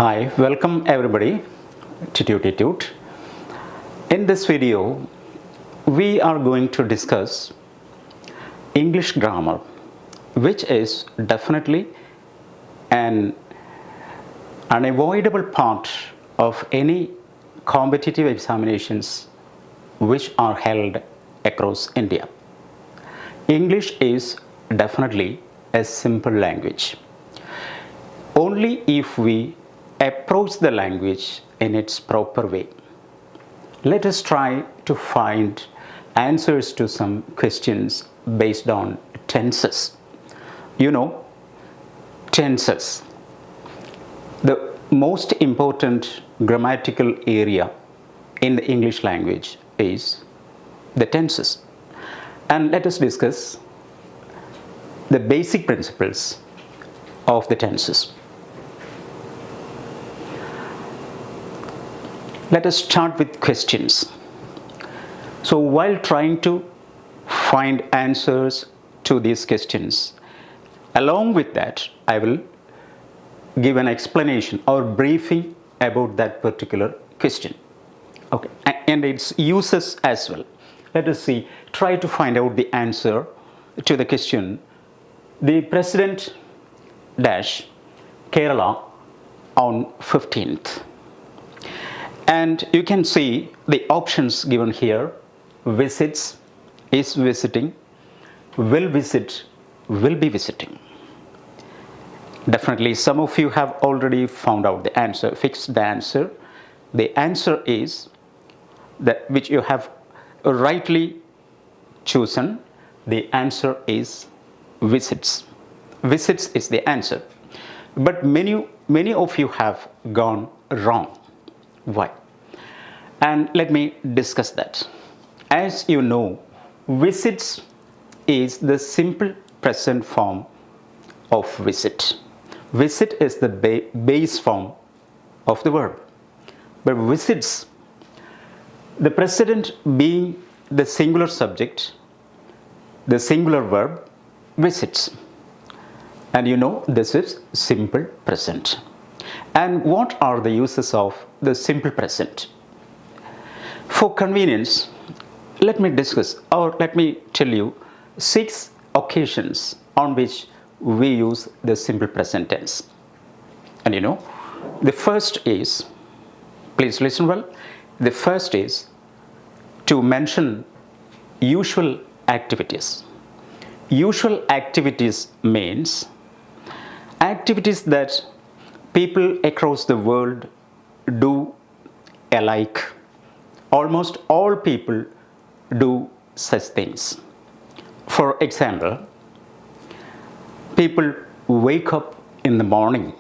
Hi, welcome everybody to Tuteetute. In this video, we are going to discuss English grammar, which is definitely an unavoidable part of any competitive examinations which are held across India. English is definitely a simple language. Only if we approach the language in its proper way. Let us try to find answers to some questions based on tenses. You know, tenses. The most important grammatical area in the English language is the tenses. And let us discuss the basic principles of the tenses. Let us start with questions. So while trying to find answers to these questions, along with that, I will give an explanation or briefing about that particular question. Okay, and its uses as well. Let us see, try to find out the answer to the question. The President dash Kerala on 15th. And you can see the options given here: visits, is visiting, will visit, will be visiting. Definitely some of you have already found out the answer, fixed the answer. The answer is that which you have rightly chosen. The answer is visits. Visits is the answer. But many of you have gone wrong. Why? And let me discuss that. As you know, visits is the simple present form of visit. Visit is the base form of the verb. But visits, the president being the singular subject, the singular verb, visits. And you know, this is simple present. And what are the uses of the simple present? For convenience, let me discuss, or let me tell you 6 occasions on which we use the simple present tense. And you know, the first is, please listen well, the first is to mention usual activities. Usual activities means activities that people across the world do alike. Almost all people do such things. For example, people wake up in the morning.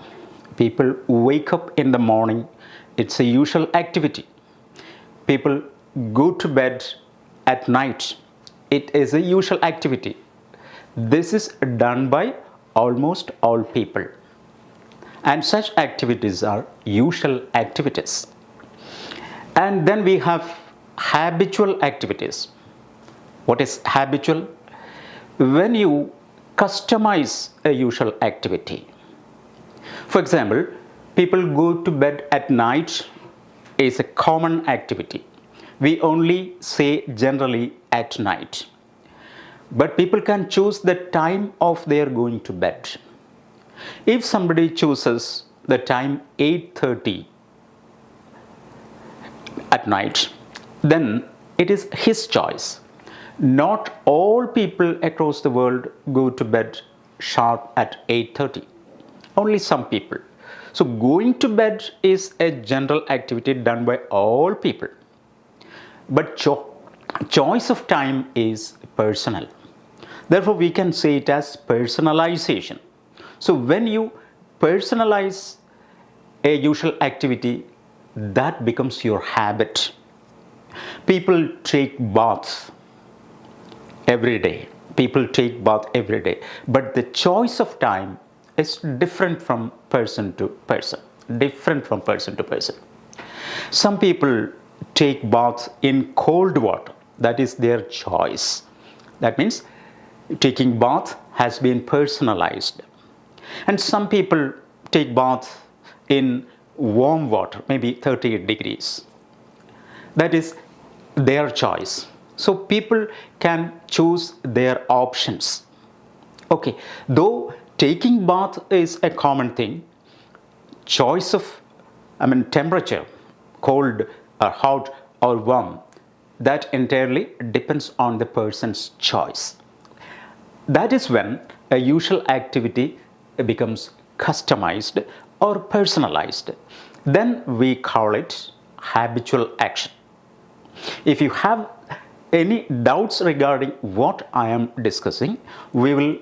People wake up in the morning. It's a usual activity. People go to bed at night. It is a usual activity. This is done by almost all people. And such activities are usual activities. And then we have habitual activities. What is habitual? When you customize a usual activity. For example, people go to bed at night is a common activity. We only say generally at night. But people can choose the time of their going to bed. If somebody chooses the time 8:30 at night, then it is his choice. Not all people across the world go to bed sharp at 8:30. Only some people. So going to bed is a general activity done by all people. But choice of time is personal. Therefore, we can say it as personalization. So when you personalize a usual activity, that becomes your habit. People take baths every day. People take bath every day. But the choice of time is different from person to person. Different from person to person. Some people take baths in cold water. That is their choice. That means taking bath has been personalized. And some people take bath in warm water, maybe 38 degrees. That is their choice. So people can choose their options. Okay, though taking bath is a common thing, choice of, temperature, cold or hot or warm, that entirely depends on the person's choice. That is when a usual activity becomes customized or personalized. Then we call it habitual action. If you have any doubts regarding what I am discussing, we will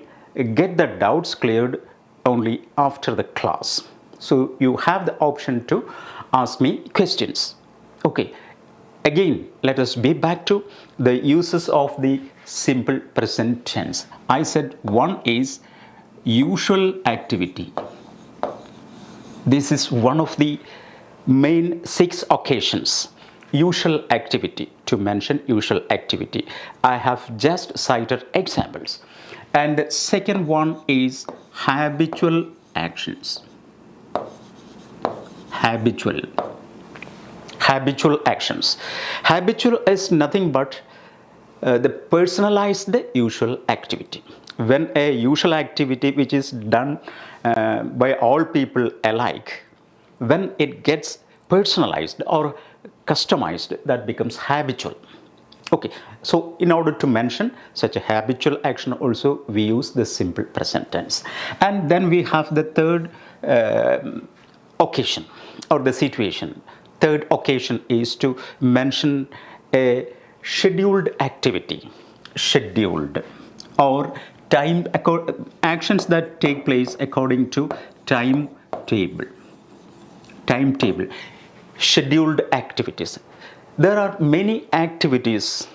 get the doubts cleared only after the class. So you have the option to ask me questions. Okay, again, let us be back to the uses of the simple present tense. I said one is usual activity. This is one of the main 6 occasions. Usual activity, to mention usual activity. I have just cited examples. And the second one is habitual actions. Habitual actions. Habitual is nothing but the personalized usual activity. When a usual activity which is done by all people alike, when it gets personalized or customized, that becomes habitual. Okay, so in order to mention such a habitual action also, we use the simple present tense. And then we have the third occasion or the situation. Third occasion is to mention a scheduled activity. Scheduled or time, actions that take place according to timetable. Timetable. Scheduled activities. There are many activities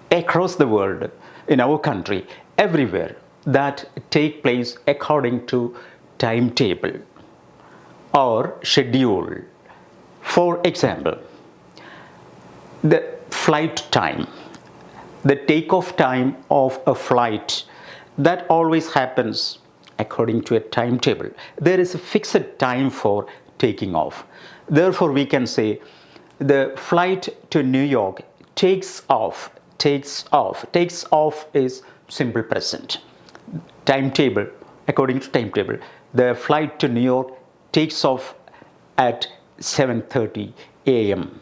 across the world, in our country, everywhere, that take place according to timetable or schedule. For example, the flight time, the takeoff time of a flight, that always happens according to a timetable. There is a fixed time for taking off. Therefore, we can say the flight to New York takes off. Takes off is simple present. Timetable, according to timetable, the flight to New York takes off at 7:30 a.m.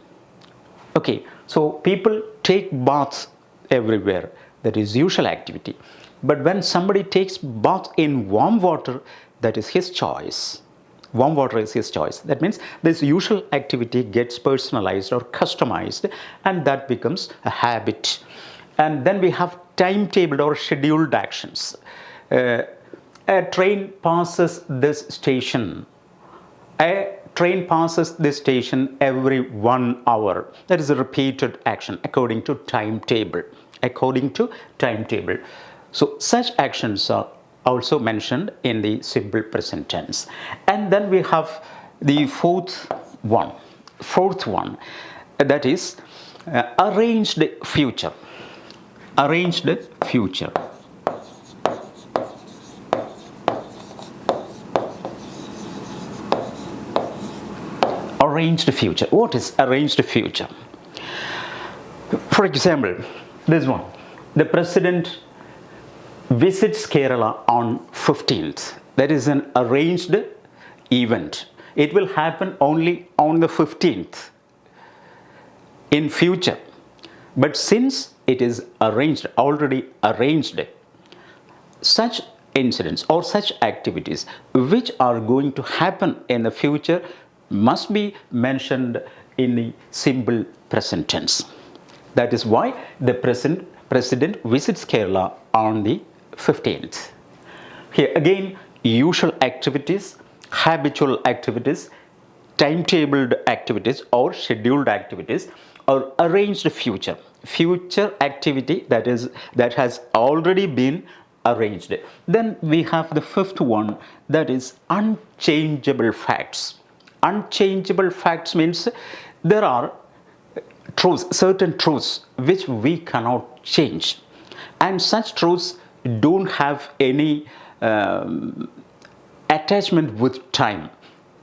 Okay, so people take baths everywhere. That is usual activity. But when somebody takes bath in warm water, that is his choice. Warm water is his choice. That means this usual activity gets personalized or customized, and that becomes a habit. And then we have timetabled or scheduled actions. A train passes this station. A train passes this station every 1 hour. That is a repeated action according to timetable. According to timetable. So such actions are also mentioned in the simple present tense. And then we have the fourth one, that is arranged future. Arranged future. Arranged future. What is arranged future? For example, this one. The president visits Kerala on 15th. That is an arranged event. It will happen only on the 15th in future. But since it is arranged, already arranged, such incidents or such activities which are going to happen in the future must be mentioned in the simple present tense. That is why the president visits Kerala on the 15th. Here again, usual activities, habitual activities, timetabled activities or scheduled activities, or arranged future. Future activity that has already been arranged. Then we have the fifth one, that is unchangeable facts. Unchangeable facts means there are truths, certain truths which we cannot change, and such truths don't have any attachment with time.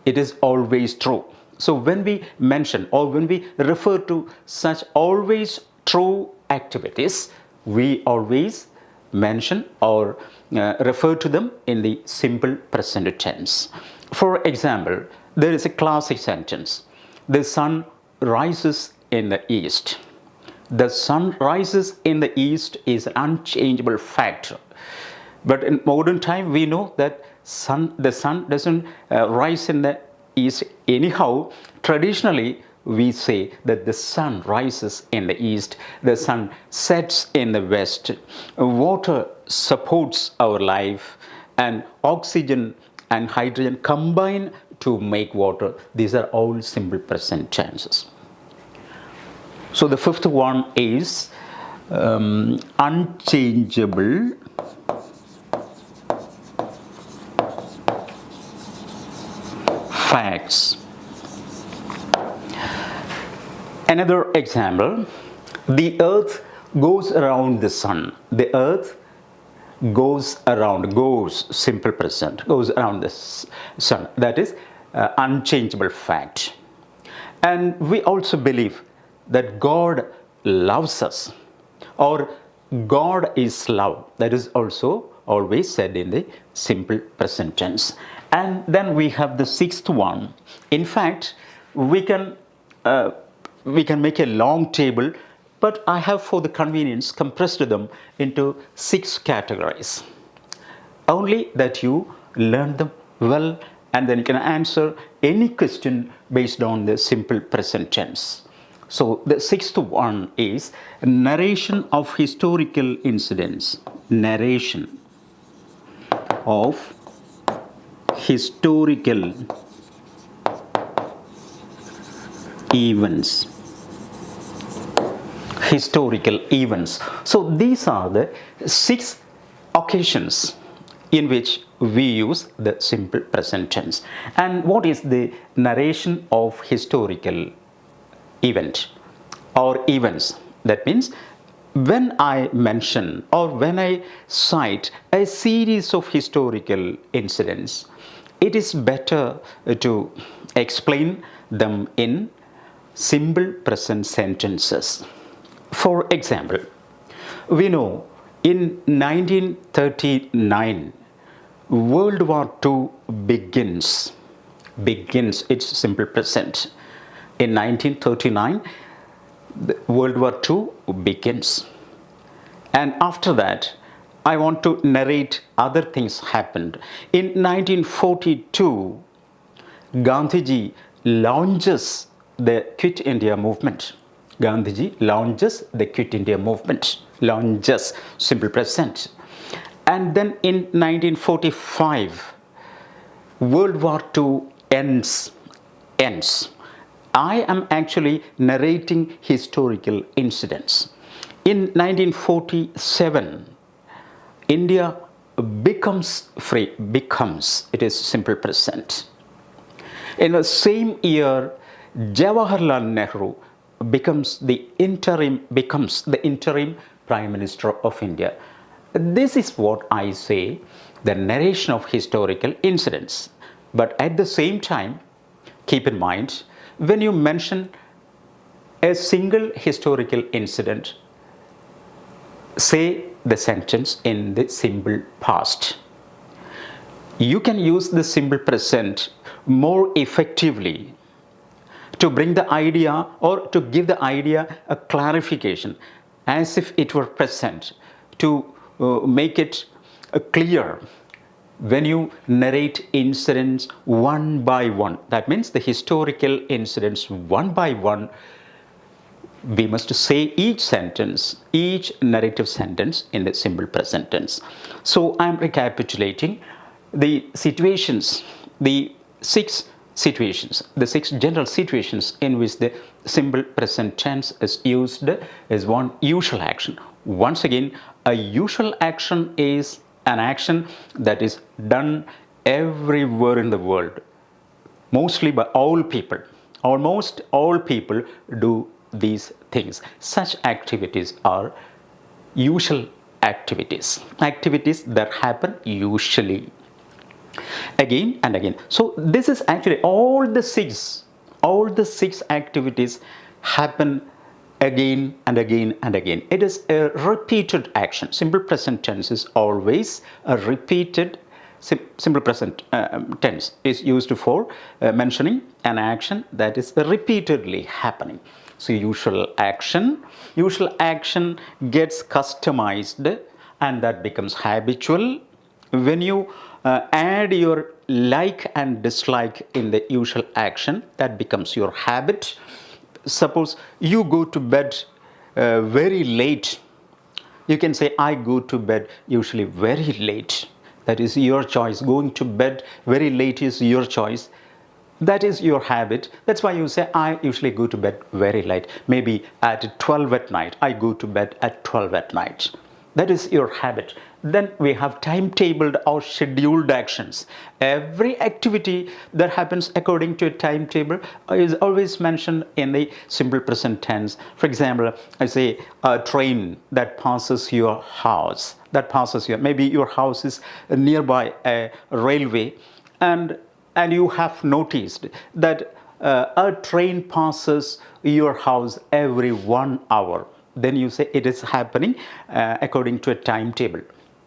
it is always true. So when we mention or when we refer to such always true activities, we always mention or refer to them in the simple present tense. For example, there is a classic sentence: the sun rises in the east. The sun rises in the east is an unchangeable fact. But in modern time, we know that the sun doesn't rise in the east anyhow. Traditionally, we say that the sun rises in the east, the sun sets in the west. Water supports our life, and oxygen and hydrogen combine to make water. These are all simple present tenses. So the fifth one is unchangeable facts. Another example: the earth goes around the sun. The earth goes simple present, goes around the sun. That is unchangeable fact. And we also believe that God loves us, or God is love. That is also always said in the simple present tense. And then we have the sixth one. In fact, we can make a long table, but I have, for the convenience, compressed them into 6 categories. Only that you learn them well, and then you can answer any question based on the simple present tense. So the sixth one is narration of historical incidents. Narration of historical events. Historical events. So these are the 6 occasions in which we use the simple present tense. And what is the narration of historical event or events? That means when I mention or when I cite a series of historical incidents, it is better to explain them in simple present sentences. For example, we know in 1939, World War II begins. It's simple present. In 1939, World War II begins. And after that, I want to narrate other things happened. In 1942, Gandhiji launches the Quit India movement. Gandhiji launches the Quit India movement. Launches, simple present. And then in 1945, World War II ends. I am actually narrating historical incidents. In 1947, India becomes free. It is simple present. In the same year, Jawaharlal Nehru becomes the interim Prime Minister of India. This is what I say, the narration of historical incidents. But at the same time, keep in mind, when you mention a single historical incident, say the sentence in the simple past. You can use the simple present more effectively to bring the idea or to give the idea a clarification as if it were present, to make it clear. When you narrate incidents one by one, that means the historical incidents one by one, we must say each narrative sentence in the simple present tense. So I am recapitulating the situations, the 6 situations, the 6 general situations in which the simple present tense is used as one usual action. Once again, a usual action is an action that is done everywhere in the world, mostly by all people. Almost all people do these things. Such activities are usual activities that happen usually. again and again. So this is actually all the six activities happen again and again and again. It is a repeated action. Simple present tense is always a repeated. Simple present tense is used for mentioning an action that is repeatedly happening. So usual action gets customized and that becomes habitual. When you add your like and dislike in the usual action, that becomes your habit. Suppose you go to bed very late. You can say, I go to bed usually very late. That is your choice. Going to bed very late is your choice. That is your habit. That's why you say, I usually go to bed very late. Maybe at 12 at night. I go to bed at 12 at night. That is your habit. Then we have timetabled or scheduled actions. Every activity that happens according to a timetable is always mentioned in the simple present tense. For example, I say a train that passes your house. Maybe your house is nearby a railway, and you have noticed that a train passes your house every 1 hour. Then you say it is happening according to a timetable.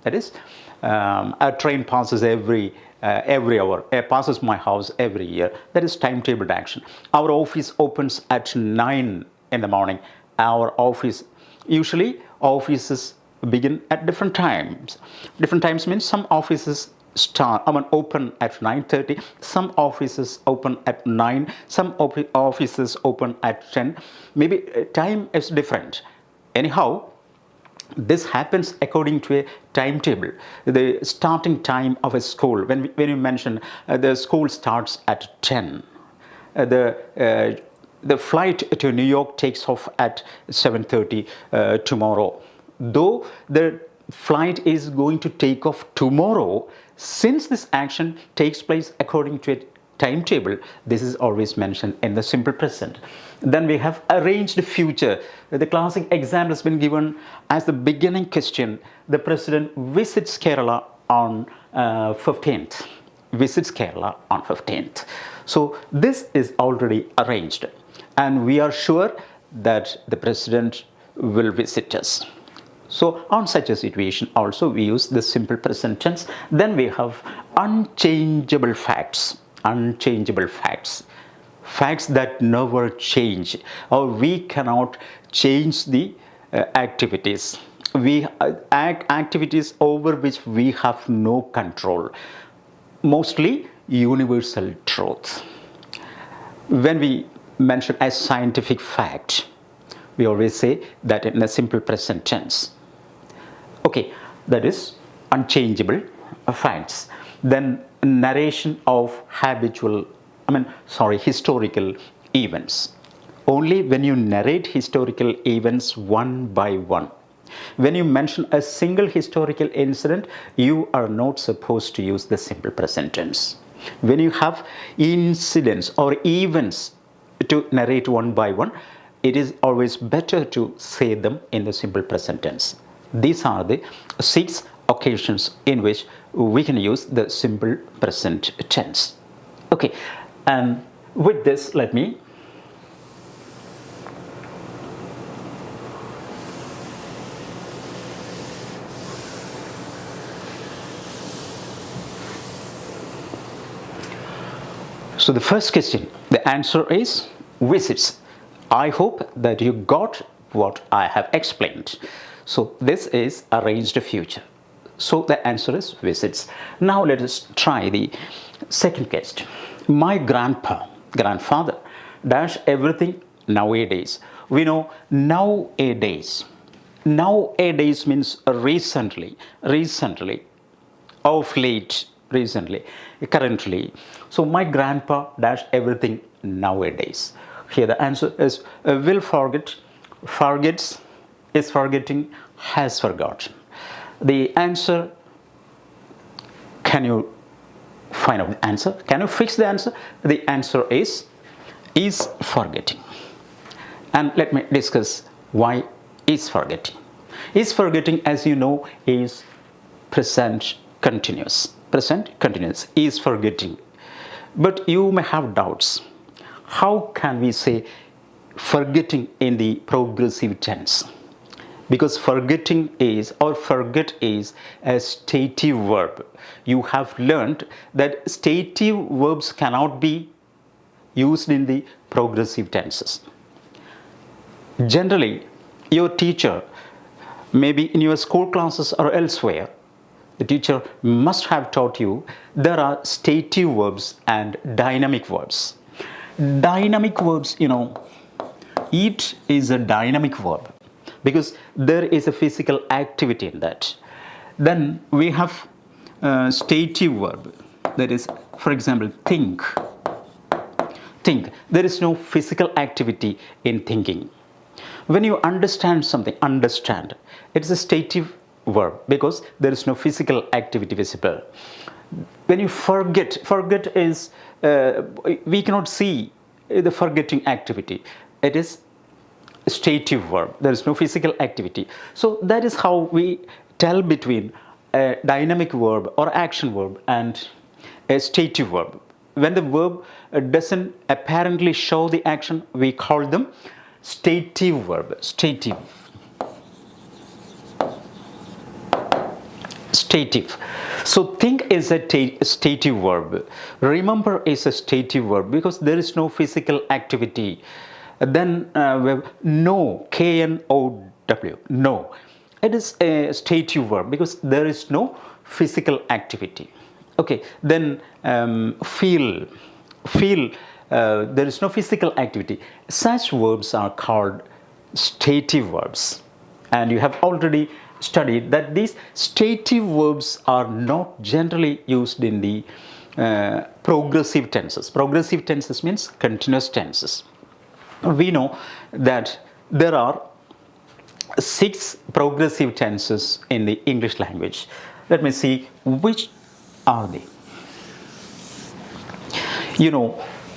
That is, a train passes every hour. Passes my house every year. That is timetabled action. Our office opens at 9 in the morning. Usually offices begin at different times. Different times means some offices open at 9:30. Some offices open at 9. Some offices open at 10. Maybe time is different. Anyhow, this happens according to a timetable. The starting time of a school, when you mention the school starts at 10. The flight to New York takes off at 7:30 tomorrow. Though the flight is going to take off tomorrow, since this action takes place according to a timetable, this is always mentioned in the simple present. Then we have arranged future. The classic example has been given as the beginning question. The president visits Kerala on 15th. Visits Kerala on 15th. So this is already arranged, and we are sure that the president will visit us. So on such a situation also we use the simple present tense. Then we have unchangeable facts. Unchangeable facts. Facts that never change, or we cannot change the activities. Activities over which we have no control. Mostly universal truth. When we mention a scientific fact, we always say that in a simple present tense. Okay, that is unchangeable facts. Then narration of historical events. Only when you narrate historical events one by one. When you mention a single historical incident, you are not supposed to use the simple present tense. When you have incidents or events to narrate one by one, it is always better to say them in the simple present tense. These are the 6 occasions in which we can use the simple present tense. Okay, and with this, let me So the first question, the answer is visits. I hope that you got what I have explained. So this is arranged future. So the answer is visits. Now let us try the second question. My grandfather dash everything nowadays. We know nowadays. Nowadays means recently, of late, recently, currently. So my grandpa dash everything nowadays. Here the answer is will forget, forgets, is forgetting, has forgotten. The answer, can you find out the answer? Can you fix the answer? The answer is forgetting. And let me discuss why is forgetting. Is forgetting, as you know, is present continuous. present continuous, is forgetting. But you may have doubts. How can we say forgetting in the progressive tense? Because forgetting is, or forget is, a stative verb. You have learned that stative verbs cannot be used in the progressive tenses. Generally, your teacher, maybe in your school classes or elsewhere, the teacher must have taught you there are stative verbs and dynamic verbs. Dynamic verbs, eat is a dynamic verb because there is a physical activity in that. Then we have stative verb, that is, for example, think. Think. There is no physical activity in thinking. When you understand something, understand, it's a stative verb because there is no physical activity visible. When you forget is, we cannot see the forgetting activity. It is a stative verb. There is no physical activity. So that is how we tell between a dynamic verb or action verb and a stative verb. When the verb doesn't apparently show the action, we call them stative verb. Stative. So think is a stative verb. Remember is a stative verb because there is no physical activity. Then we have know, K-N-O-W, know. It is a stative verb because there is no physical activity. Okay, then feel, there is no physical activity. Such verbs are called stative verbs. And you have already studied that these stative verbs are not generally used in the progressive tenses. Progressive tenses means continuous tenses. We know that there are 6 progressive tenses in the English language. Let me see which are they.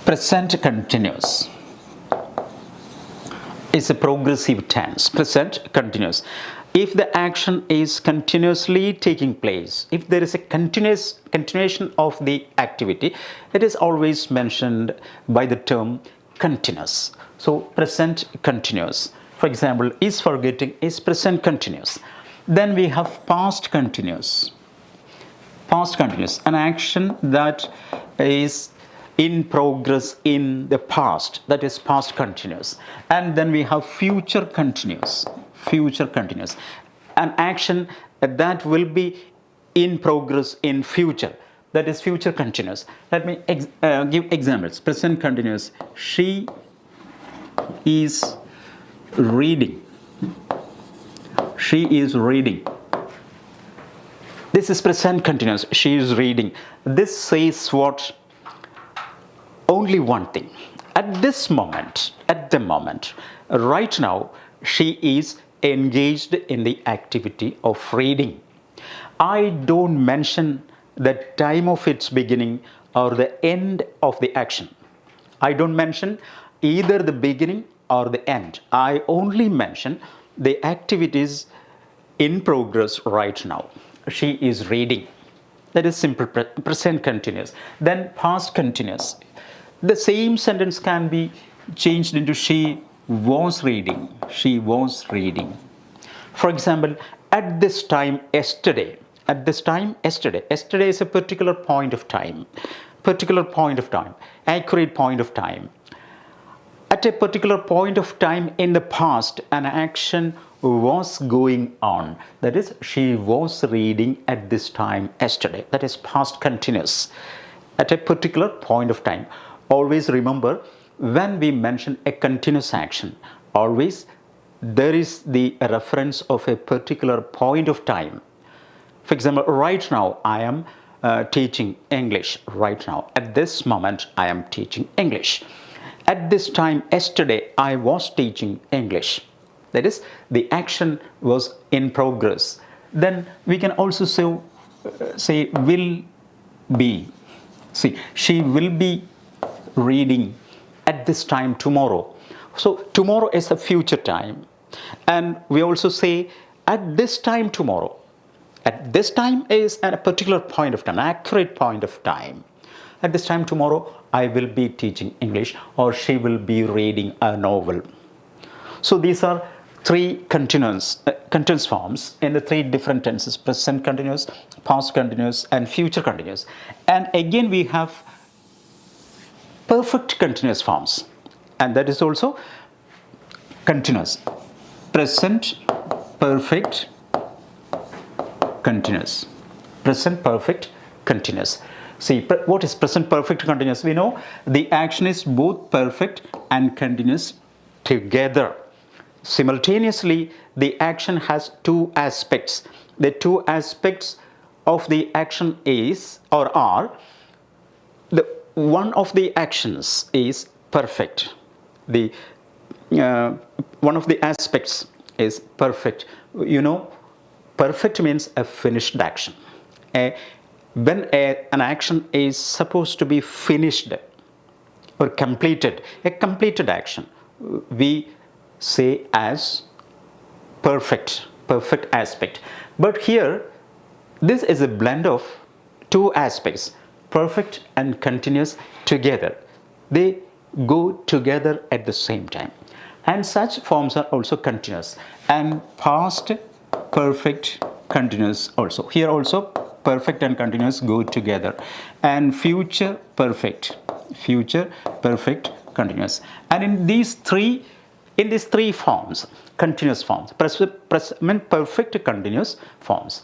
Present continuous is a progressive tense. Present continuous. If the action is continuously taking place, if there is a continuation of the activity, it is always mentioned by the term continuous. So present continuous. For example, is forgetting is present continuous. Then we have past continuous. Past continuous, an action that is in progress in the past, that is past continuous. And then we have future continuous. Future continuous, an action that will be in progress in future, that is future continuous. Let me give examples. Present continuous, she is reading. She is reading. This is present continuous. She is reading. This says what? Only one thing. At this moment, right now, she is engaged in the activity of reading. I don't mention the time of its beginning or the end of the action. I don't mention either the beginning or the end. I only mention the activities in progress right now. She is reading. That is simple present continuous. Then past continuous. The same sentence can be changed into she was reading. She was reading. For example, at this time yesterday. At this time yesterday. Yesterday is a particular point of time. Particular point of time. Accurate point of time. At a particular point of time in the past, an action was going on. That is, she was reading at this time yesterday. That is past continuous. At a particular point of time. Always remember, when we mention a continuous action, always there is the reference of a particular point of time. For example, right now I am teaching English. Right now, at this moment, I am teaching English. At this time yesterday, I was teaching English. That is, the action was in progress. Then we can also say will be. See, she will be reading at this time tomorrow. So tomorrow is a future time. And we also say at this time tomorrow. At this time is at a particular point of time, an accurate point of time. At this time tomorrow, I will be teaching English, or she will be reading a novel. So these are three continuous forms in the three different tenses: present continuous, past continuous, and future continuous. And again we have perfect continuous forms, and that is also continuous. Present perfect continuous. Present perfect continuous. See, what is present perfect continuous? We know the action is both perfect and continuous together. Simultaneously, the action has two aspects. The two aspects of the action is or are, the one of the actions is perfect. The one of the aspects is perfect. You know, perfect means a finished action. When an action is supposed to be finished or completed, a completed action, we say as perfect aspect. But here, this is a blend of two aspects, perfect and continuous together. They go together at the same time. And such forms are also continuous. And past perfect continuous also. Here also perfect and continuous go together. And future perfect continuous. And in these three forms, continuous forms, perfect continuous forms.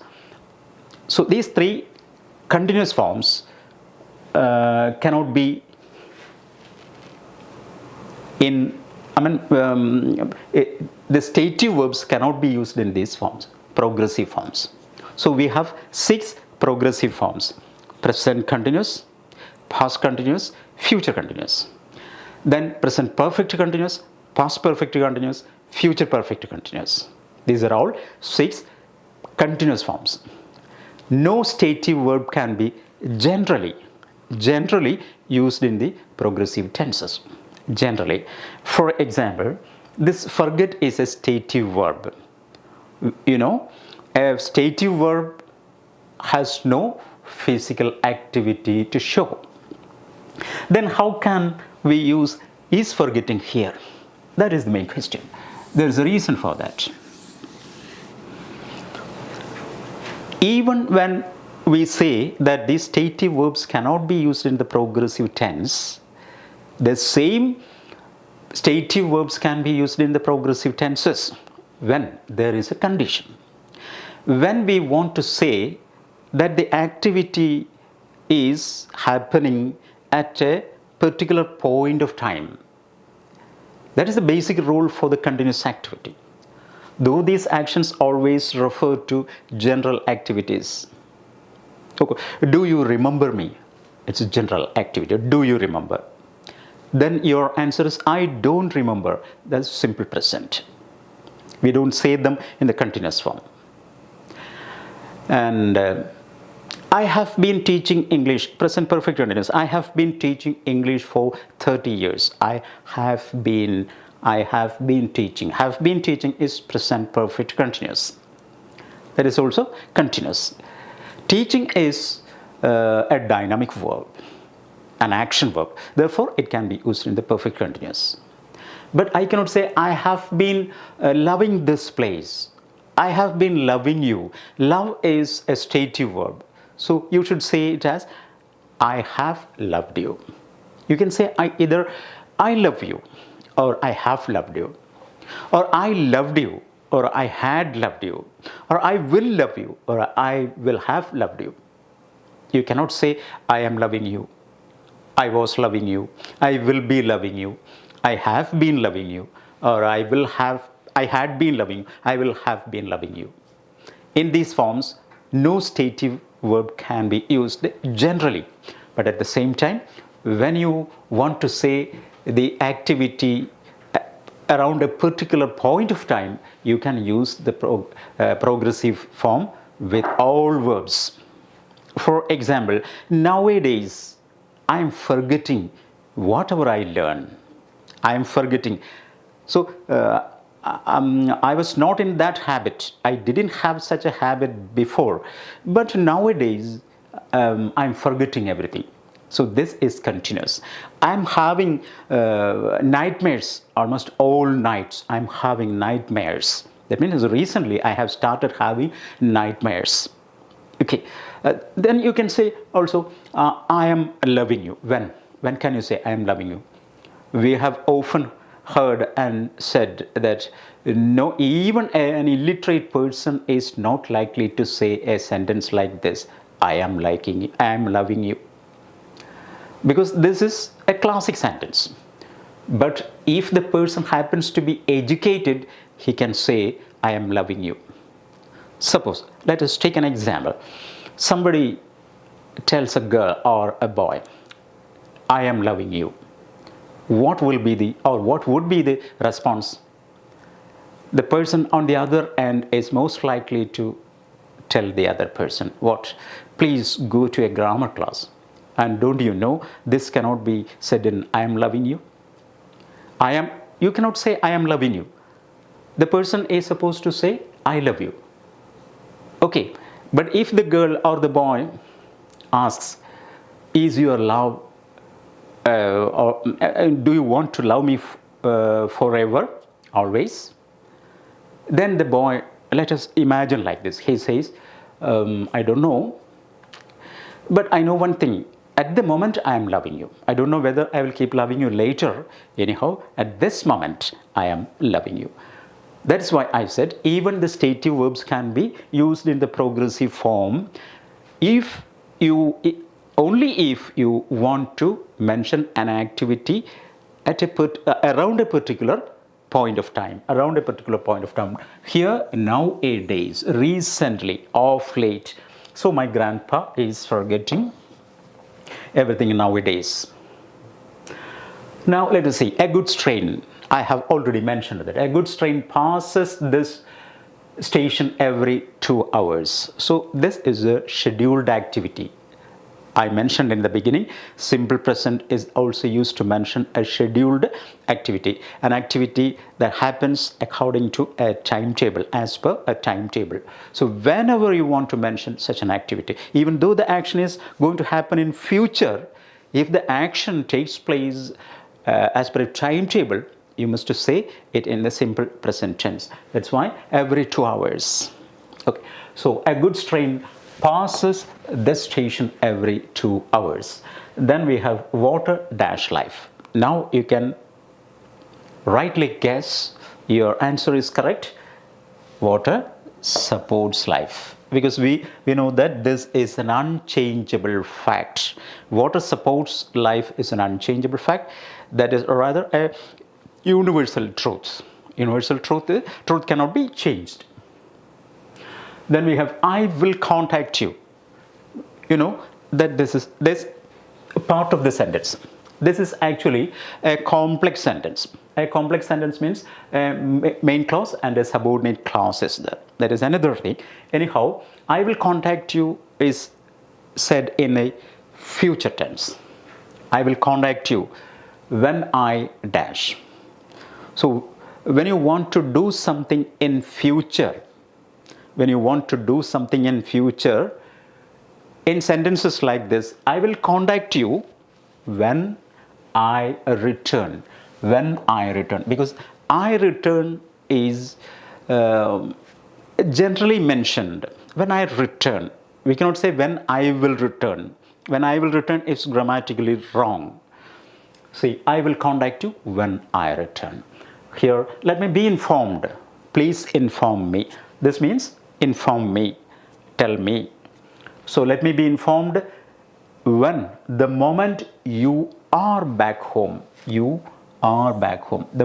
So these three continuous forms cannot be in, the stative verbs cannot be used in these forms, progressive forms. So we have 6 progressive forms: present continuous, past continuous, future continuous. Then present perfect continuous, past perfect continuous, future perfect continuous. These are all 6 continuous forms. No stative verb can be generally used in the progressive tenses. Generally, for example, this forget is a stative verb. You know, a stative verb has no physical activity to show. Then how can we use is forgetting here? That is the main question. There is a reason for that. Even when we say that these stative verbs cannot be used in the progressive tense, the same stative verbs can be used in the progressive tenses when there is a condition. When we want to say that the activity is happening at a particular point of time, that is the basic rule for the continuous activity. Though these actions always refer to general activities. Okay. Do you remember me? It's a general activity. Do you remember? Then your answer is I don't remember. That's simple present. We don't say them in the continuous form. And I have been teaching English, present perfect continuous. I have been teaching English for 30 years. I have been teaching. Have been teaching is present perfect continuous. That is also continuous. Teaching is a dynamic verb, an action verb. Therefore, it can be used in the perfect continuous. But I cannot say I have been loving this place. I have been loving you. Love is a stative verb. So you should say it as I have loved you. You can say either I love you or I have loved you, or I loved you or I had loved you, or I will love you or I will have loved you. You cannot say I am loving you, I was loving you, I will be loving you, I have been loving you, or I had been loving you, I will have been loving you. In these forms, no stative verb can be used generally. But at the same time, when you want to say the activity around a particular point of time, you can use the progressive form with all verbs. For example, nowadays, I am forgetting whatever I learn. I am forgetting. So, I was not in that habit. I didn't have such a habit before. But nowadays, I'm forgetting everything. So this is continuous. I'm having nightmares almost all nights. I'm having nightmares. That means recently I have started having nightmares. Okay. Then you can say also, I am loving you. When can you say I am loving you? We have often heard and said that no, even an illiterate person is not likely to say a sentence like this, I am liking you, I am loving you, because this is a classic sentence. But if the person happens to be educated, he can say, I am loving you. Suppose, let us take an example. Somebody tells a girl or a boy, I am loving you. What will be the, or what would be the response? The person on the other end is most likely to tell the other person, what? Please go to a grammar class. And don't you know, this cannot be said in I am loving you. You cannot say I am loving you. The person is supposed to say I love you. Okay, but if the girl or the boy asks, is your love, or do you want to love me forever, always? Then the boy, let us imagine like this. He says, I don't know, but I know one thing. At the moment, I am loving you. I don't know whether I will keep loving you later. Anyhow, at this moment, I am loving you. That's why I said even the stative verbs can be used in the progressive form only if you want to mention an activity at around a particular point of time. Here, nowadays, recently, of late. So my grandpa is forgetting everything nowadays. Now let us see, a goods train. I have already mentioned that a goods train passes this station every 2 hours. So this is a scheduled activity. I mentioned in the beginning, simple present is also used to mention a scheduled activity, an activity that happens according to a timetable, as per a timetable. So whenever you want to mention such an activity, even though the action is going to happen in future, if the action takes place as per a timetable, you must say it in the simple present tense. That's why every 2 hours. Okay, so a goods train passes this station every 2 hours. Then we have water dash life. Now you can rightly guess your answer is correct. Water supports life, because we know that this is an unchangeable fact. Water supports life is an unchangeable fact. That is rather a universal truth. Universal truth cannot be changed. Then we have I will contact you. You know that this part of the sentence. This is actually a complex sentence. A complex sentence means a main clause and a subordinate clause is there. That is another thing. Anyhow, I will contact you is said in a future tense. I will contact you when I dash. So when you want to do something in future, in sentences like this, I will contact you when I return. Because I return is generally mentioned. When I return, we cannot say when I will return. When I will return is grammatically wrong. See, I will contact you when I return. Here, let me be informed. Please inform me. This means inform me, tell me. So let me be informed when, the moment you are back home. The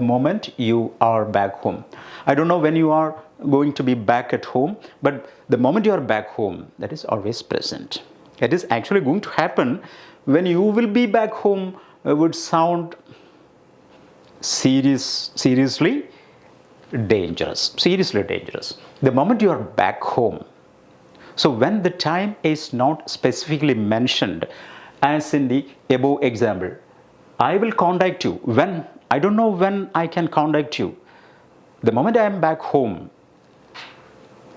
moment you are back home. I don't know when you are going to be back at home, but the moment you are back home, that is always present. It is actually going to happen when you will be back home. Would sound seriously dangerous. The moment you are back home. So when the time is not specifically mentioned, as in the above example, I will contact you when. I don't know when I can contact you. The moment I am back home,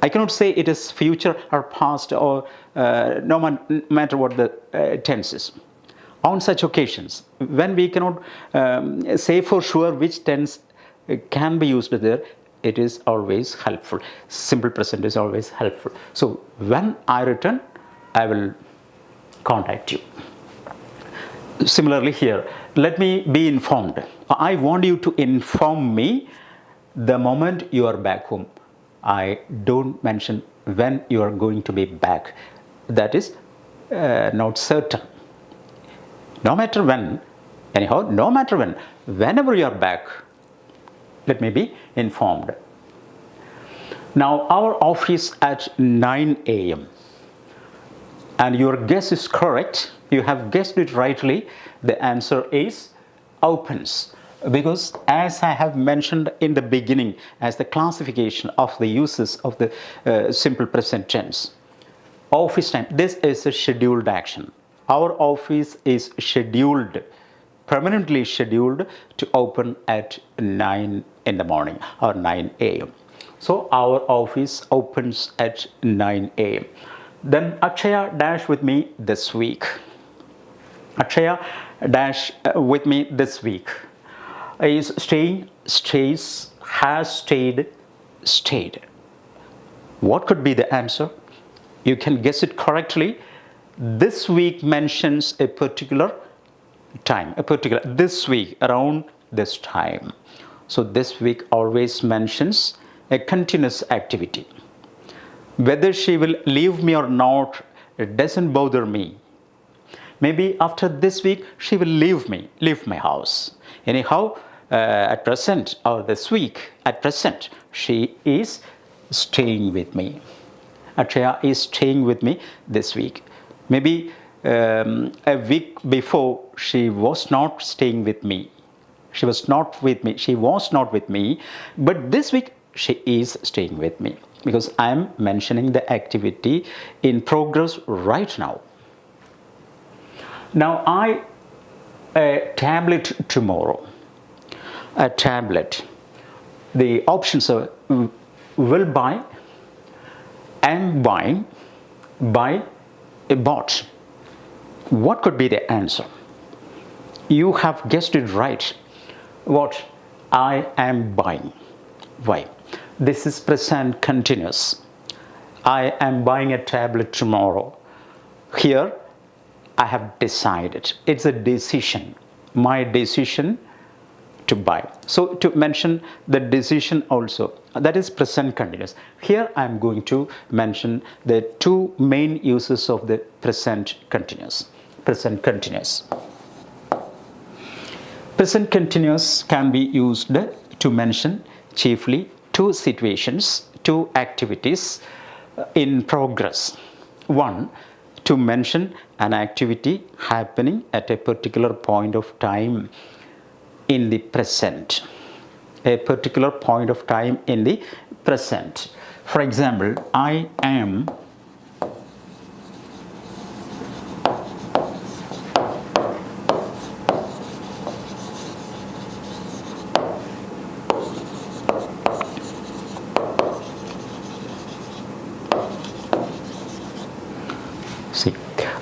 I cannot say it is future or past or no matter what the tense is. On such occasions, when we cannot say for sure which tense can be used there, it is always helpful. Simple present is always helpful. So when I return, I will contact you. Similarly here, let me be informed. I want you to inform me the moment you are back home. I don't mention when you are going to be back. That is not certain. No matter when, anyhow, no matter when, whenever you are back, let me be informed. Now, our office at 9 a.m. and your guess is correct. You have guessed it rightly. The answer is opens. Because as I have mentioned in the beginning, as the classification of the uses of the simple present tense, office time, this is a scheduled action. Our office is scheduled, permanently scheduled to open at 9 in the morning or 9 a.m. So our office opens at 9 a.m. Then Akshaya dash with me this week. Akshaya dash with me this week. Is staying, stays, has stayed, stayed. What could be the answer? You can guess it correctly. This week mentions a particular time, this week, around this time. So this week always mentions a continuous activity. Whether she will leave me or not, it doesn't bother me. Maybe after this week, she will leave my house. Anyhow, at present, or this week, at present, she is staying with me. Akshaya is staying with me this week. Maybe a week before, she was not staying with me. She was not with me. But this week, she is staying with me. Because I am mentioning the activity in progress right now. Now, a tablet tomorrow. A tablet. The options are will buy, am buying, buy, bought. What could be the answer? You have guessed it right. What? I am buying. Why? This is present continuous. I am buying a tablet tomorrow. Here, I have decided. It's a decision. My decision to buy. So to mention the decision also, that is present continuous. Here I am going to mention the two main uses of the present continuous. Present continuous. Present continuous can be used to mention chiefly two situations, two activities in progress. One, to mention an activity happening at a particular point of time in the present. A particular point of time in the present. For example, I am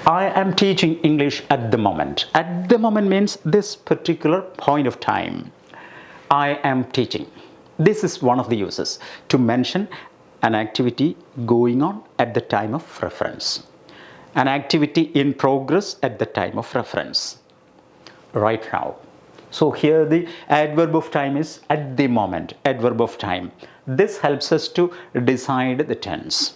I am teaching English at the moment. At the moment means this particular point of time. I am teaching. This is one of the uses to mention an activity going on at the time of reference. An activity in progress at the time of reference. Right now. So here the adverb of time is at the moment. Adverb of time. This helps us to decide the tense.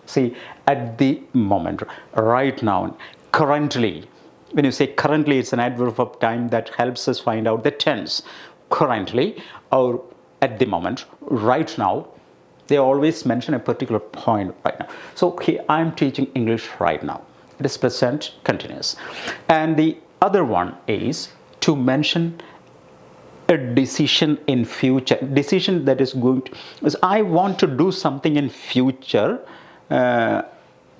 See, at the moment, right now, currently. When you say currently, it's an adverb of time that helps us find out the tense. Currently, or at the moment, right now, they always mention a particular point right now. So here, I'm teaching English right now. It is present continuous. And the other one is to mention a decision in future. Decision that is going to, is I want to do something in future,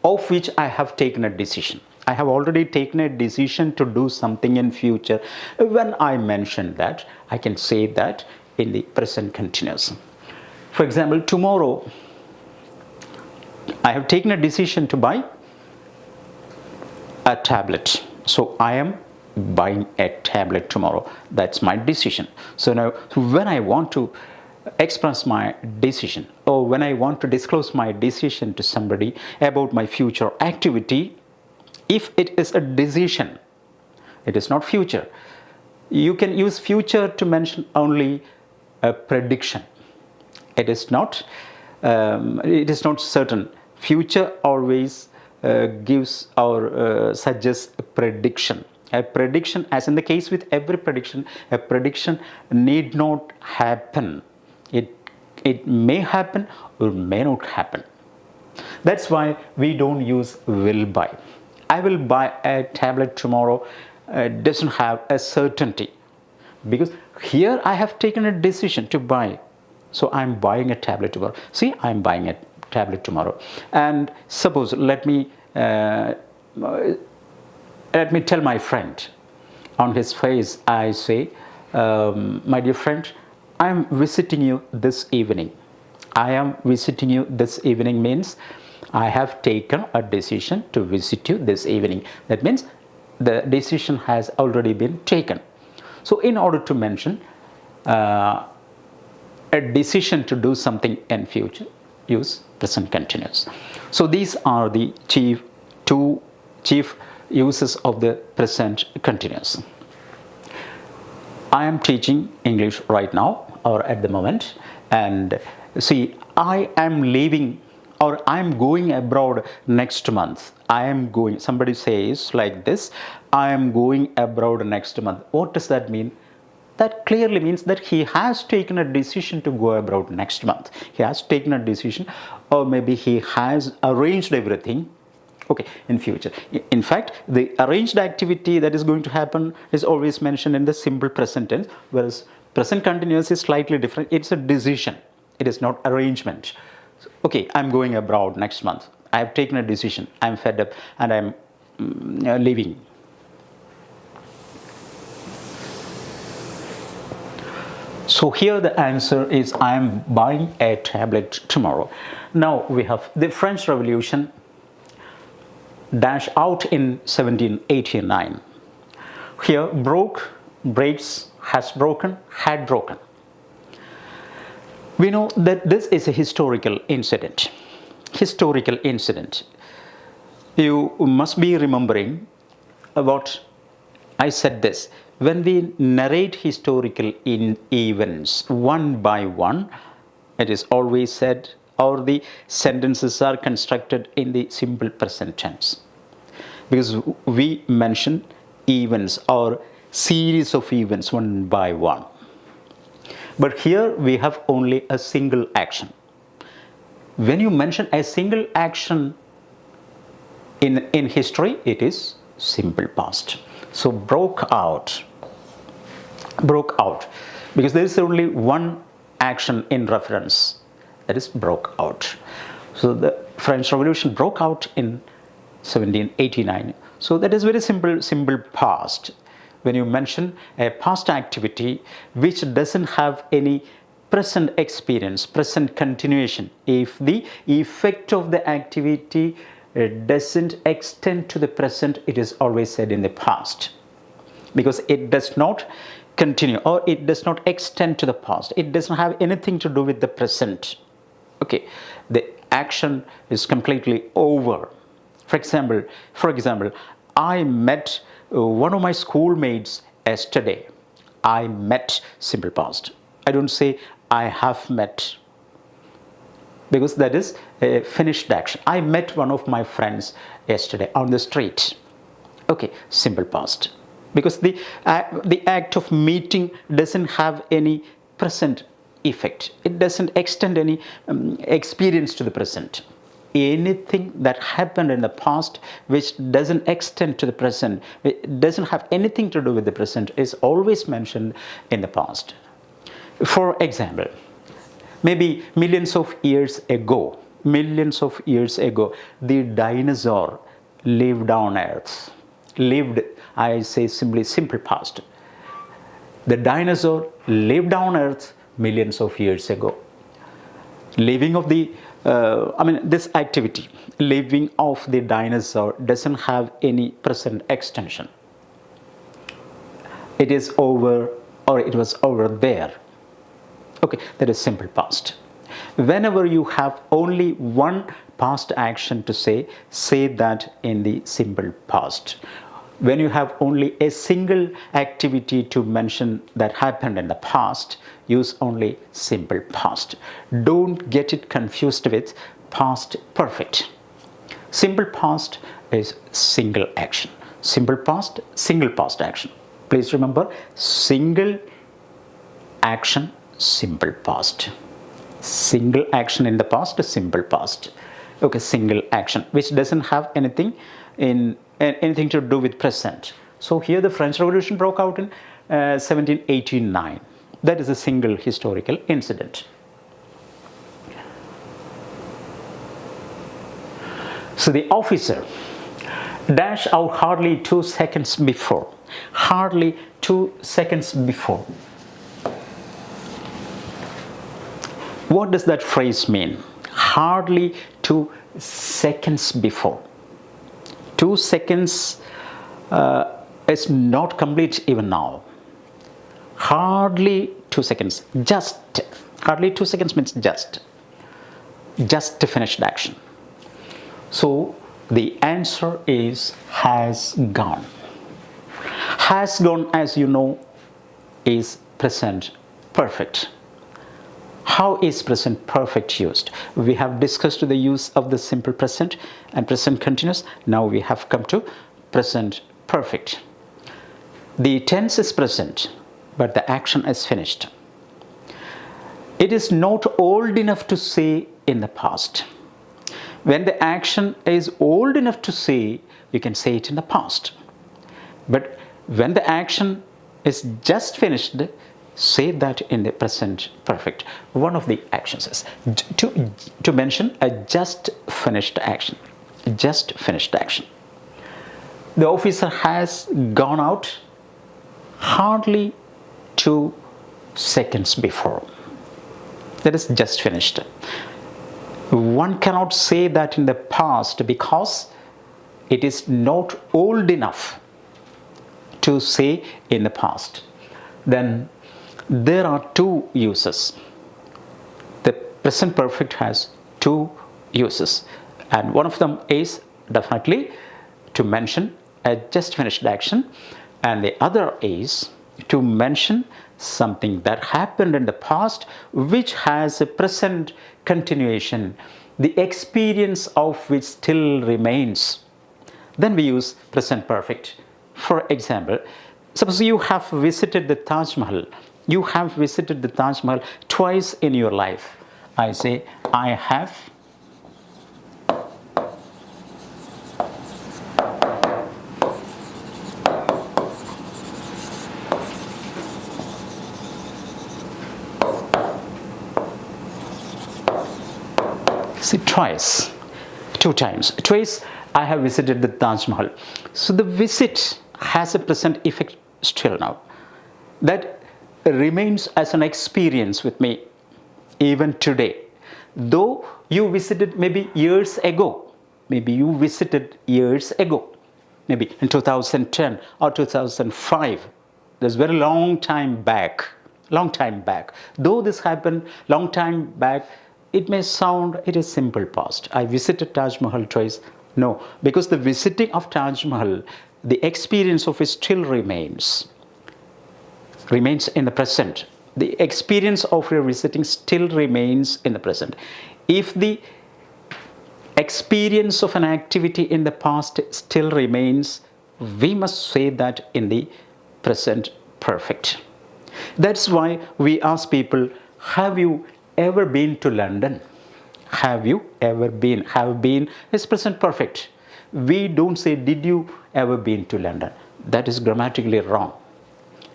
of which I have taken a decision. I have already taken a decision to do something in future. When I mention that, I can say that in the present continuous. For example, tomorrow I have taken a decision to buy a tablet. So I am buying a tablet tomorrow. That's my decision. So now when I want to express my decision, or when I want to disclose my decision to somebody about my future activity, if it is a decision, it is not future. You can use future to mention only a prediction. It is not certain. Future always gives or suggests a prediction. A prediction, as in the case with every prediction, a prediction need not happen. It may happen or may not happen. That's why we don't use will buy. I will buy a tablet tomorrow doesn't have a certainty, because here I have taken a decision to buy. So I'm buying a tablet tomorrow. See, I'm buying a tablet tomorrow. And suppose, let me tell my friend. On his face, I say, my dear friend, I'm visiting you this evening. I am visiting you this evening means I have taken a decision to visit you this evening. That means the decision has already been taken. So in order to mention a decision to do something in future, use present continuous. So these are the two chief uses of the present continuous. I am teaching English right now, or at the moment, and see, I am leaving, or I am going abroad next month. I am going, somebody says like this, I am going abroad next month. What does that mean? That clearly means that he has taken a decision to go abroad next month. He has taken a decision, or maybe he has arranged everything, okay, in future. In fact, the arranged activity that is going to happen is always mentioned in the simple present tense, whereas present continuous is slightly different. It's a decision. It is not arrangement. Okay, I'm going abroad next month. I have taken a decision. I'm fed up and I'm leaving. So here the answer is I am buying a tablet tomorrow. Now we have the French Revolution dash out in 1789. Here broke, breaks, has broken, had broken. We know that this is a historical incident. Historical incident. You must be remembering what I said this. When we narrate historical events one by one, it is always said, or the sentences are constructed in the simple present tense. Because we mention events or series of events one by one. But here we have only a single action. When you mention a single action in history, it is simple past. So broke out, because there is only one action in reference, that is broke out. So the French Revolution broke out in 1789. So that is very simple past. When you mention a past activity which doesn't have any present experience, present continuation, if the effect of the activity doesn't extend to the present, it is always said in the past, because it does not continue or it does not extend to the past. It doesn't have anything to do with the present. Okay, the action is completely over. For example, I met one of my schoolmates yesterday. I met, simple past. I don't say I have met, because that is a finished action. I met one of my friends yesterday on the street. Okay, simple past. Because the act of meeting doesn't have any present effect. It doesn't extend any experience to the present. Anything that happened in the past which doesn't extend to the present, it doesn't have anything to do with the present, is always mentioned in the past. For example, maybe millions of years ago, the dinosaur lived on Earth. Lived, I say simply simple past. The dinosaur lived on Earth millions of years ago. Leaving of the, this activity, leaving of the dinosaur doesn't have any present extension. It is over, or it was over there. Okay, that is simple past. Whenever you have only one past action to say that in the simple past. When you have only a single activity to mention that happened in the past, use only simple past. Don't get it confused with past perfect. Simple past is single action. Simple past, single past action. Please remember, single action, simple past. Single action in the past, simple past. Okay, single action, which doesn't have anything to do with present. So here the French Revolution broke out in 1789. That is a single historical incident. So the officer dash out hardly 2 seconds before. Hardly 2 seconds before. What does that phrase mean? Hardly 2 seconds before. 2 seconds is not complete even now. Hardly 2 seconds. Just. Hardly 2 seconds means just. Just finished action. So the answer is has gone. Has gone, as you know, is present perfect. How is present perfect used? We have discussed the use of the simple present and present continuous. Now we have come to present perfect. The tense is present, but the action is finished. It is not old enough to say in the past. When the action is old enough to say, you can say it in the past. But when the action is just finished, say that in the present perfect. One of the actions is to mention a just finished action. Just finished action. The officer has gone out hardly 2 seconds before. That is just finished. One cannot say that in the past because it is not old enough to say in the past. Then there are 2 uses. The present perfect has 2 uses, and one of them is definitely to mention a just finished action, and the other is to mention something that happened in the past which has a present continuation, the experience of which still remains. Then we use present perfect. For example, suppose you have visited the Taj Mahal. You have visited the Taj Mahal twice in your life. I say, I have twice, 2 times. Twice I have visited the Taj Mahal. So the visit has a present effect still now. That remains as an experience with me even today. Though you visited maybe years ago. Maybe you visited years ago. Maybe in 2010 or 2005. That's very long time back. Long time back. Though this happened long time back, it may sound it is simple past. I visited Taj Mahal twice. No, because the visiting of Taj Mahal, the experience of it still remains in the present. The experience of your visiting still remains in the present. If the experience of an activity in the past still remains, we must say that in the present perfect. That's why we ask people, have you ever been to London? Have you ever been? Have been is present perfect. We don't say, did you ever been to London? That is grammatically wrong.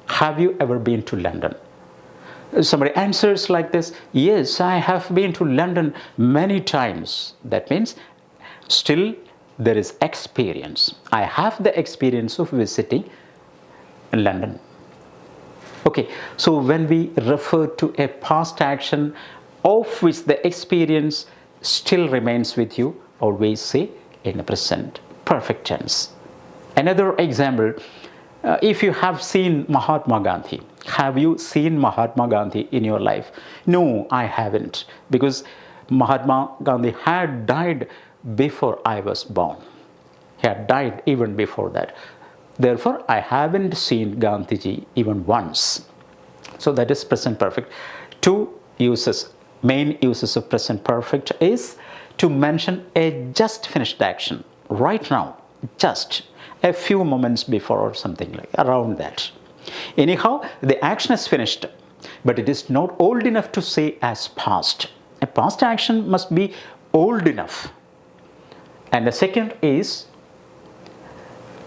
Have you ever been to London? Somebody answers like this, yes, I have been to London many times. That means still there is experience. I have the experience of visiting London. Okay, so when we refer to a past action of which the experience still remains with you, always say in the present perfect tense. Another example, if you have seen Mahatma Gandhi, have you seen Mahatma Gandhi in your life? No, I haven't, because Mahatma Gandhi had died before I was born. He had died even before that. Therefore, I haven't seen Gandhiji even once. So that is present perfect. Two uses, main uses of present perfect is to mention a just finished action right now, just a few moments before or something like around that. Anyhow, the action is finished, but it is not old enough to say as past. A past action must be old enough. And the second is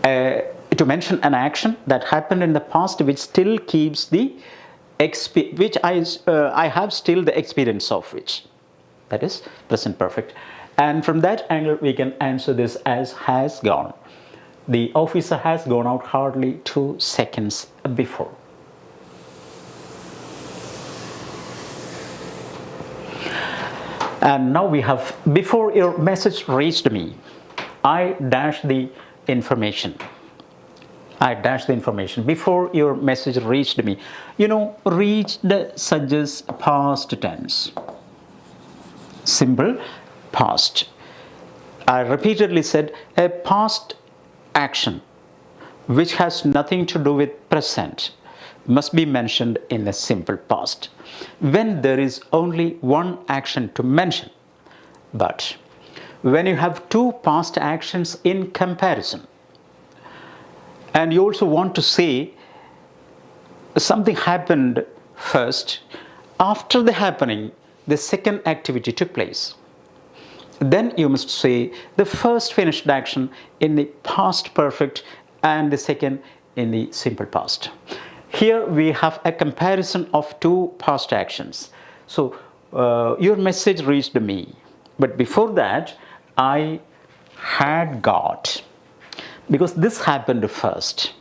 to mention an action that happened in the past which still keeps the which I have still the experience of which. That is present perfect. And from that angle we can answer this as has gone. The officer has gone out hardly 2 seconds before. And now we have, before your message reached me, I dash the information. I dash the information. Before your message reached me. Reached suggests past tense. Simple past. I repeatedly said a past action which has nothing to do with present must be mentioned in the simple past when there is only one action to mention. But when you have two past actions in comparison, and you also want to say something happened first, after the happening, the second activity took place, then you must say the first finished action in the past perfect and the second in the simple past. Here we have a comparison of two past actions. So your message reached me, but before that I had got, because this happened first.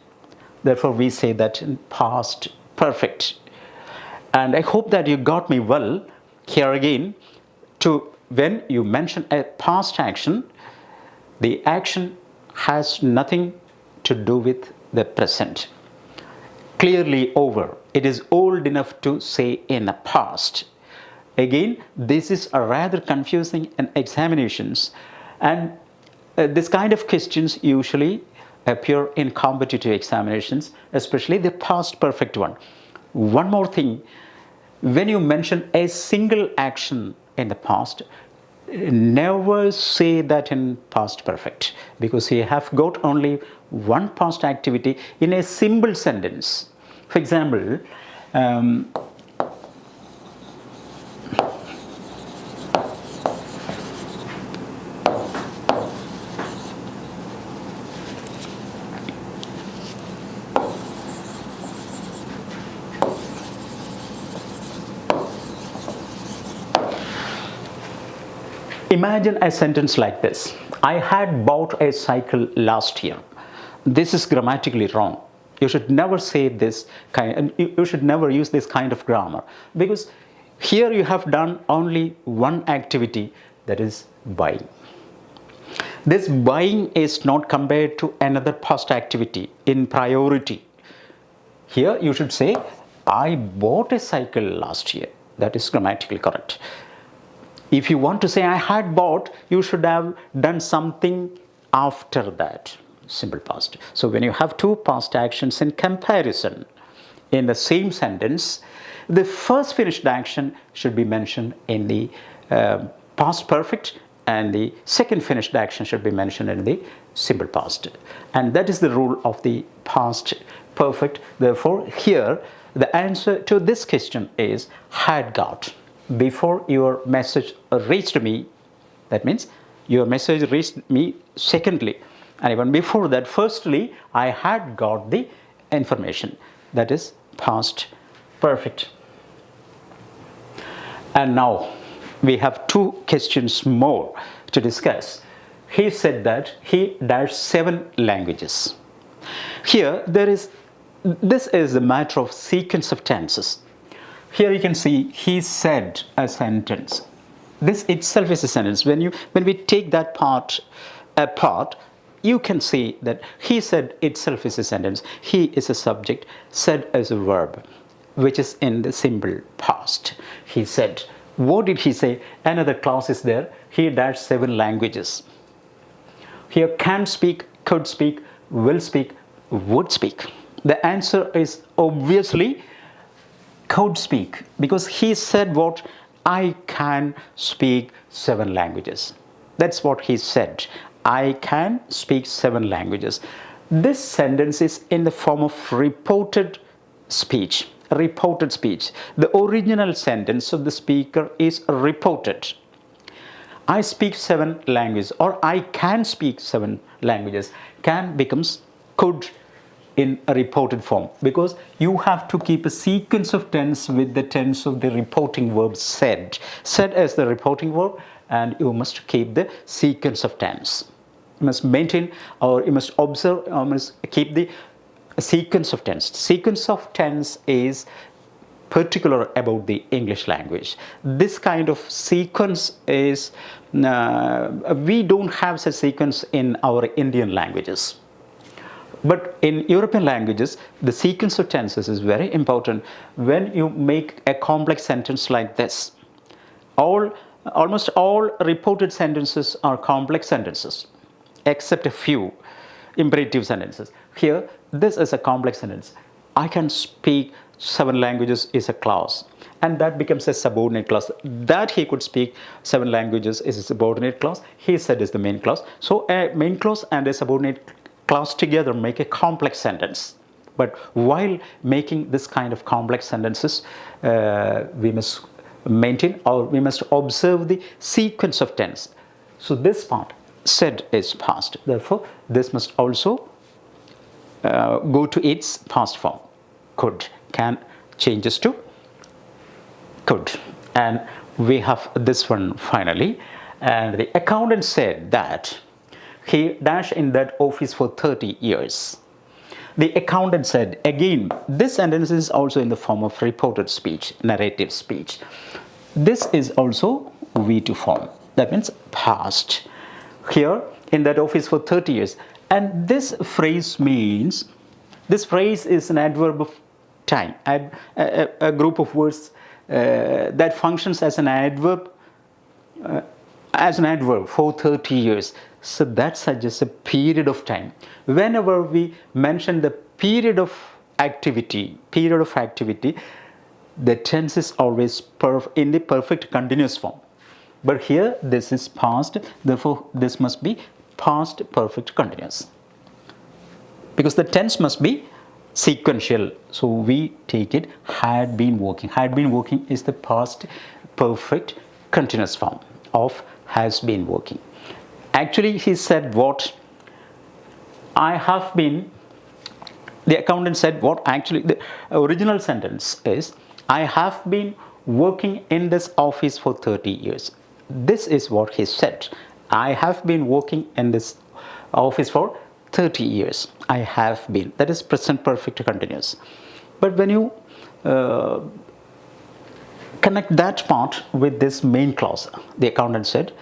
Therefore we say that in past perfect. And I hope that you got me well. Here again, when you mention a past action, the action has nothing to do with the present. Clearly over. It is old enough to say in the past. Again, this is a rather confusing in examinations, and this kind of questions usually appear in competitive examinations, especially the past perfect one. One more thing, when you mention a single action in the past, never say that in past perfect, because you have got only one past activity in a simple sentence. For example, imagine a sentence like this: I had bought a cycle last year. This is grammatically wrong. You should never say this kind, and you should never use this kind of grammar, because here you have done only one activity, that is buying. This buying is not compared to another past activity in priority. Here you should say, I bought a cycle last year. That is grammatically correct. If you want to say I had bought, you should have done something after that, simple past. So when you have two past actions in comparison in the same sentence, the first finished action should be mentioned in the past perfect, and the second finished action should be mentioned in the simple past. And that is the rule of the past perfect. Therefore, here the answer to this question is had got. Before your message reached me, that means your message reached me secondly, and even before that, firstly, I had got the information. That is past perfect. And now we have two questions more to discuss. He said that he does 7 languages. Here this is a matter of sequence of tenses. Here you can see he said a sentence. This itself is a sentence. When we take that part apart, you can see that he said itself is a sentence. He is a subject, said as a verb, which is in the simple past. He said. What did he say? Another clause is there. He dash 7 languages. Here can speak, could speak, will speak, would speak. The answer is obviously could speak, because he said what? I can speak 7 languages. That's what he said. I can speak 7 languages. This sentence is in the form of reported speech. Reported speech. The original sentence of the speaker is reported. I speak 7 languages, or I can speak 7 languages. Can becomes could in a reported form, because you have to keep a sequence of tense with the tense of the reporting verb said. Said as the reporting verb, and you must keep the sequence of tense. You must maintain, or you must observe, or must keep the sequence of tense. Sequence of tense is particular about the English language. This kind of sequence is, we don't have such sequence in our Indian languages. But in European languages, the sequence of tenses is very important. When you make a complex sentence like this, almost all reported sentences are complex sentences, except a few imperative sentences. Here, this is a complex sentence. I can speak 7 languages is a clause, and that becomes a subordinate clause. That he could speak 7 languages is a subordinate clause. He said is the main clause. So a main clause and a subordinate clause together make a complex sentence. But while making this kind of complex sentences, we must maintain, or we must observe the sequence of tense. So this part, said, is past. Therefore, this must also go to its past form. Could, can changes to could. And we have this one finally. And the accountant said that he dashed in that office for 30 years. The accountant said, again, this sentence is also in the form of reported speech, narrative speech. This is also V2 form. That means past. Here, in that office for 30 years. And this phrase means, this phrase is an adverb of time, a group of words that functions as an adverb for 30 years. So that suggests a period of time. Whenever we mention the period of activity, the tense is always in the perfect continuous form. But here this is past, therefore this must be past perfect continuous, because the tense must be sequential. So we take it had been working. Had been working is the past perfect continuous form of has been working. Actually, he said what? I have been, the accountant said what? Actually, the original sentence is, I have been working in this office for 30 years. This is what he said. I have been working in this office for 30 years. I have been. That is present perfect continuous. But when you connect that part with this main clause, the accountant said,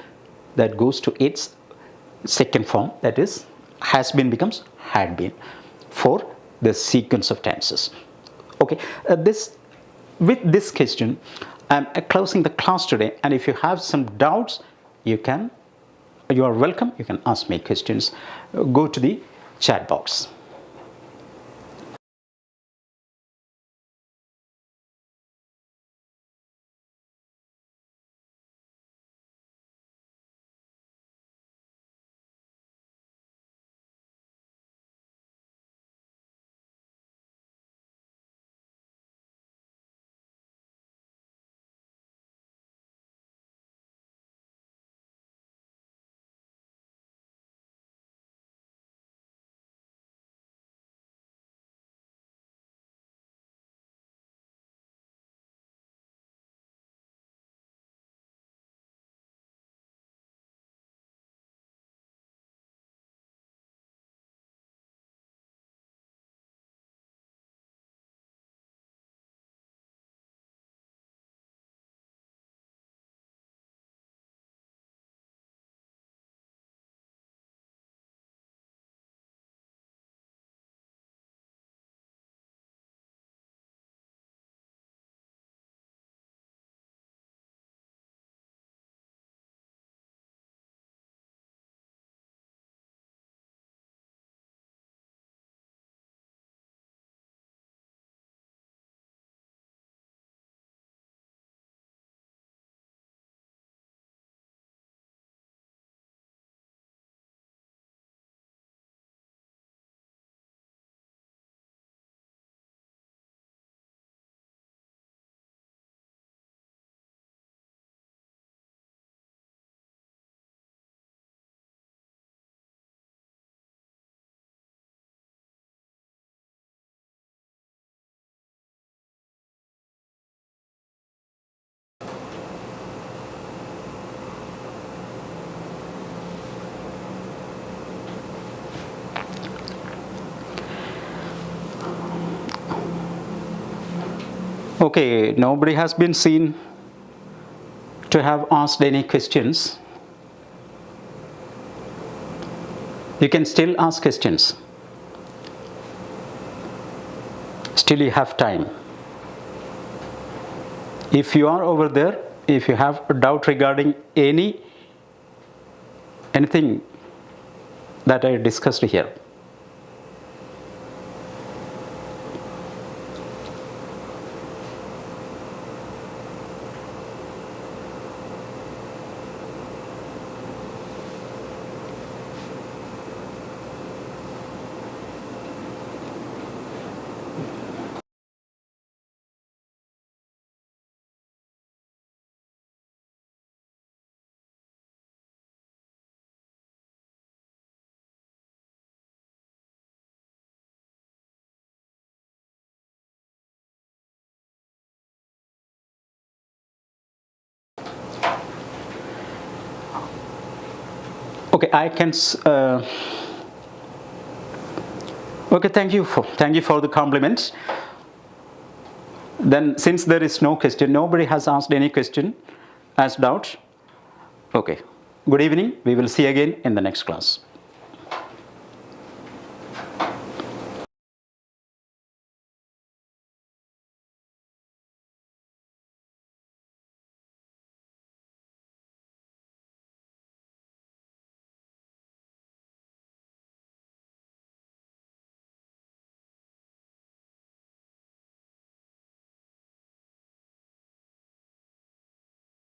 that goes to its second form, that is, has been becomes had been for the sequence of tenses. Okay, with this question, I'm closing the class today, and if you have some doubts, you are welcome. You can ask me questions. Go to the chat box. Okay, nobody has been seen to have asked any questions. You can still ask questions. Still you have time. If you are over there, if you have a doubt regarding anything that I discussed here. Okay, I can. Okay, thank you for the compliments. Then, since there is no question, nobody has asked any question as doubt. Okay. Good evening. We will see again in the next class.